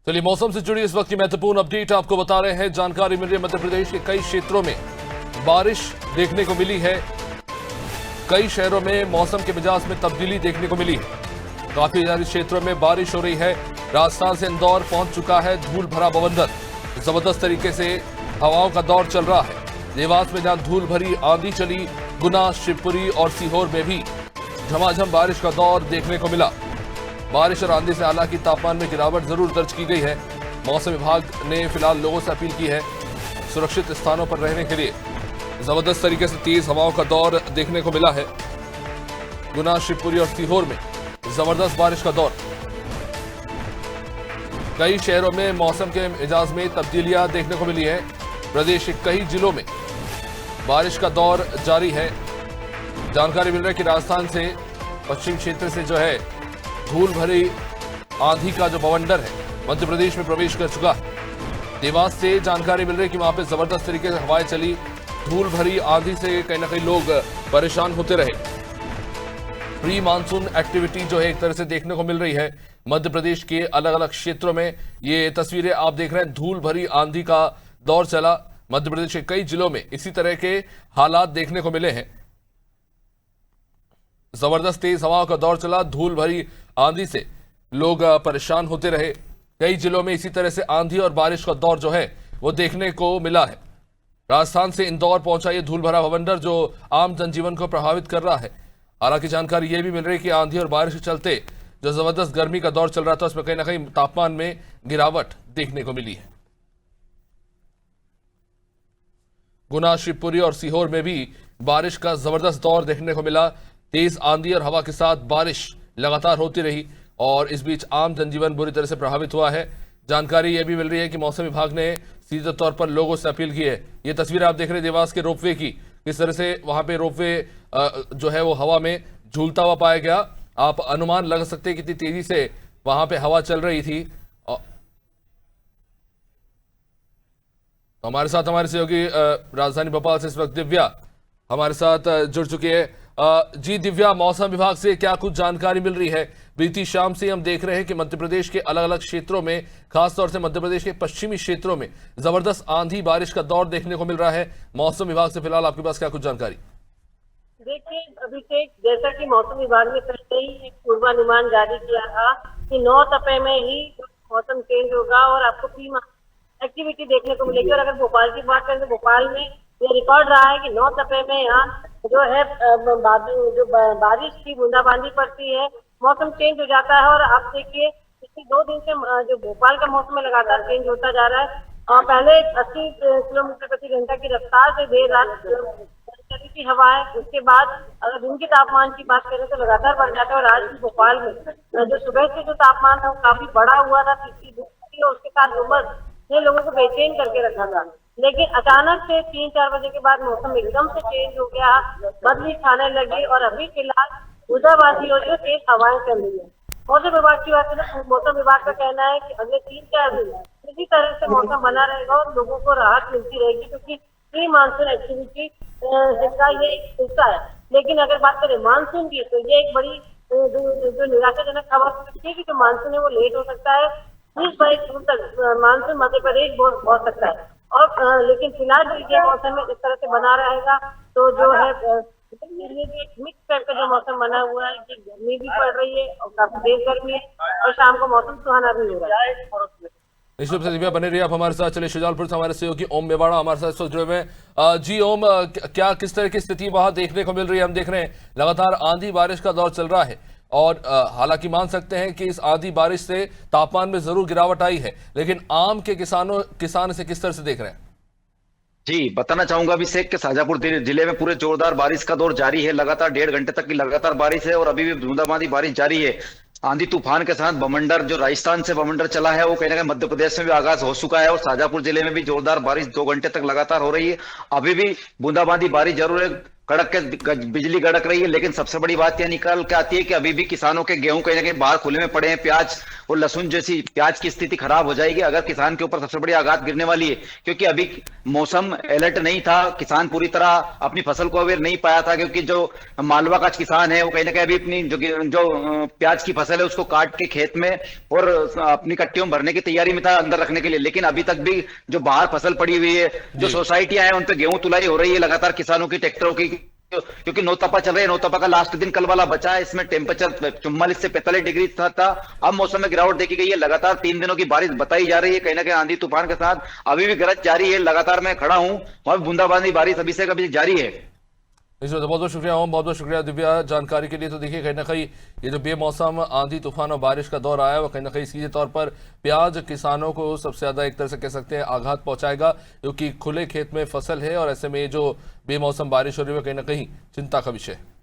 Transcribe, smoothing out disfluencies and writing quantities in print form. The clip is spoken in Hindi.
चलिए मौसम से जुड़ी इस वक्त की महत्वपूर्ण अपडेट आपको बता रहे हैं। जानकारी मिल रही है मध्य प्रदेश के कई क्षेत्रों में बारिश देखने को मिली है। कई शहरों में मौसम के मिजाज में तब्दीली देखने को मिली है। काफी ज्यादा क्षेत्रों में बारिश हो रही है। राजस्थान से इंदौर पहुंच चुका है धूल भरा बवंडर। जबरदस्त तरीके से हवाओं का दौर चल रहा है। देवास में जहां धूल भरी आंधी चली, गुना, शिवपुरी और सीहोर में भी झमाझम बारिश का दौर देखने को मिला। बारिश और आंधी से हालांकि तापमान में गिरावट जरूर दर्ज की गई है। मौसम विभाग ने फिलहाल लोगों से अपील की है सुरक्षित स्थानों पर रहने के लिए। जबरदस्त तरीके से तेज हवाओं का दौर देखने को मिला है। गुना, शिवपुरी और सीहोर में जबरदस्त बारिश का दौर। कई शहरों में मौसम के मिजाज में तब्दीलियां देखने को मिली है। प्रदेश के कई जिलों में बारिश का दौर जारी है। जानकारी मिल रही है कि राजस्थान से पश्चिम क्षेत्र से जो है धूल भरी आंधी का जो बवंडर है मध्य प्रदेश में प्रवेश कर चुका है। देवास से जानकारी मिल रही है कि वहां पे जबरदस्त तरीके से हवाएं चली। धूल भरी आंधी से कहीं ना कहीं लोग परेशान होते रहे। प्री मानसून एक्टिविटी जो है एक तरह से देखने को मिल रही है मध्य प्रदेश के अलग अलग क्षेत्रों में। ये तस्वीरें आप देख रहे हैं, धूल भरी आंधी का दौर चला। मध्य प्रदेश के कई जिलों में इसी तरह के हालात देखने को मिले हैं। जबरदस्त तेज हवाओं का दौर चला। धूल भरी आंधी से लोग परेशान होते रहे। कई जिलों में इसी तरह से आंधी और बारिश का दौर जो है वो देखने को मिला है। राजस्थान से इंदौर पहुंचा ये धूल भरा बवंडर जो आम जनजीवन को प्रभावित कर रहा है। हालांकि जानकारी यह भी मिल रही है कि आंधी और बारिश के चलते जो जबरदस्त गर्मी का दौर चल रहा था उसमें कहीं ना कहीं तापमान में गिरावट देखने को मिली है। गुना, शिवपुरी और सीहोर में भी बारिश का जबरदस्त दौर देखने को मिला। तेज आंधी और हवा के साथ बारिश लगातार होती रही और इस बीच आम जनजीवन बुरी तरह से प्रभावित हुआ है। जानकारी यह भी मिल रही है कि मौसम विभाग ने सीधे तौर पर लोगों से अपील की है। ये तस्वीर आप देख रहे हैं देवास के रोपवे की, किस तरह से वहां पे रोपवे जो है वो हवा में झूलता हुआ पाया गया। आप अनुमान लगा सकते हैं कितनी तेजी से वहां पे हवा चल रही थी। हमारे साथ हमारे सहयोगी राजधानी भोपाल से इस वक्त दिव्या हमारे साथ जुड़ चुकी है। जी दिव्या, मौसम विभाग से क्या कुछ जानकारी मिल रही है? बीती शाम से हम देख रहे हैं कि मध्य प्रदेश के अलग अलग क्षेत्रों में, खासतौर से मध्य प्रदेश के पश्चिमी क्षेत्रों में जबरदस्त आंधी बारिश का दौर देखने को मिल रहा है। मौसम विभाग से फिलहाल आपके पास क्या कुछ जानकारी? देखिए, अभी तक जैसा कि मौसम विभाग ने पहले ही एक पूर्वानुमान जारी किया था कि 9 अप्रैल में ही मौसम चेंज होगा और आपको प्री एक्टिविटी देखने को मिलेगी। और अगर भोपाल की बात करें तो भोपाल में ये रिकॉर्ड रहा है कि 9 अप्रैल में यहाँ जो है बारिश की बूंदाबांदी पड़ती है, मौसम चेंज हो जाता है। और आप देखिए पिछले 2 दिन से जो भोपाल का मौसम है लगातार चेंज होता जा रहा है। पहले 80 किलोमीटर प्रति घंटा की रफ्तार से देर रात चली थी हवाएं। उसके बाद अगर दिन के तापमान की बात करें तो लगातार बढ़ जाता है। और आज भी भोपाल में जो सुबह से जो तापमान था वो काफी बढ़ा हुआ था, तीसरी धूप थी और उसके साथ उमस ने लोगों को बेचैन करके रखा था। लेकिन अचानक से 3-4 बजे के बाद मौसम एकदम से चेंज हो गया, बदली खाने लगी और अभी फिलहाल बूंदाबांदी हो रही है, तेज हवाएं चल रही है। मौसम विभाग की बात करें, मौसम विभाग का कहना है कि अगले 3-4 दिन इसी तरह से मौसम बना रहेगा और लोगों को राहत मिलती रहेगी, क्योंकि प्री मानसून एक्टिविटी का ये एक हिस्सा है। लेकिन अगर बात करें मानसून की तो ये एक बड़ी जो निराशाजनक खबर है कि जो मानसून है वो लेट हो सकता है। 20-22 जून तक मानसून मध्य प्रदेश पहुंच सकता है। और लेकिन फिलहाल ये मौसम में इस तरह से बना रहेगा तो जो है मिक्स करके जो मौसम बना हुआ है, कि गर्मी भी पड़ रही है और काफी तेज गर्मी है और शाम को मौसम सुहाना भी हो रहा है। निश्चित रूप से दिव्या बने रही आप हमारे साथ। चलिए शुजालपुर से हमारे सहयोगी ओम मेवाड़ा हमारे साथ इस वक्त जुड़े हुए हैं। जी ओम, क्या किस तरह की स्थिति वहां देखने को मिल रही है? हम देख रहे हैं लगातार आंधी बारिश का दौर चल रहा है और हालांकि मान सकते हैं कि इस आंधी बारिश से तापमान में जरूर गिरावट आई है, लेकिन आम के किसान इसे किस तरह से देख रहे हैं? जी, बताना चाहूंगा अभिषेक के शाजापुर जिले में पूरे जोरदार बारिश का दौर जारी है। लगातार 1.5 घंटे तक की लगातार बारिश है और अभी भी बूंदाबांदी बारिश जारी है। आंधी तूफान के साथ बवंडर जो राजस्थान से बवंडर चला है वो कहीं ना कहीं मध्य प्रदेश में भी आगाज हो चुका है और शाजापुर जिले में भी जोरदार बारिश 2 घंटे तक लगातार हो रही है। अभी भी बूंदाबांदी बारिश जरूर है। कड़क के बिजली कड़क रही है। लेकिन सबसे बड़ी बात यह निकल के आती है कि अभी भी किसानों के गेहूं कहीं ना कहीं बाहर खुले में पड़े हैं। प्याज और लहसुन जैसी प्याज की स्थिति खराब हो जाएगी अगर किसान के ऊपर सबसे बड़ी आघात गिरने वाली है, क्योंकि अभी मौसम अलर्ट नहीं था, किसान पूरी तरह अपनी फसल को अवेयर नहीं पाया था, क्योंकि जो मालवा का किसान है वो कहीं ना कहीं अभी अपनी जो प्याज की फसल है उसको काट के खेत में और अपनी कट्टियों में भरने की तैयारी में था अंदर रखने के लिए। लेकिन अभी तक भी जो बाहर फसल पड़ी हुई है, जो सोसाइटियां हैं उन पे गेहूं तुलाई हो रही है लगातार किसानों की, ट्रैक्टरों की, क्योंकि नौतपा चल रही है। नौतपा का लास्ट दिन कल वाला बचा है, इसमें टेम्परेचर 44 से 45 डिग्री था। अब मौसम में गिरावट देखी गई है। लगातार 3 दिनों की बारिश बताई जा रही है, कहीं ना कहीं आंधी तूफान के साथ अभी भी गरज जारी है। लगातार मैं खड़ा हूं, वहां बूंदाबांदी बारिश अभी से कभी जारी है। इसमें तो बहुत बहुत शुक्रिया ओम, बहुत बहुत शुक्रिया दिव्या जानकारी के लिए। तो देखिए कहीं ना कहीं ये जो बेमौसम आंधी तूफान और बारिश का दौर आया वो कहीं ना कहीं सीधे तौर पर प्याज किसानों को सबसे ज्यादा एक तरह से कह सकते हैं आघात पहुंचाएगा, क्योंकि खुले खेत में फसल है और ऐसे में ये जो बेमौसम बारिश हो रही है कहीं ना कहीं चिंता का विषय है।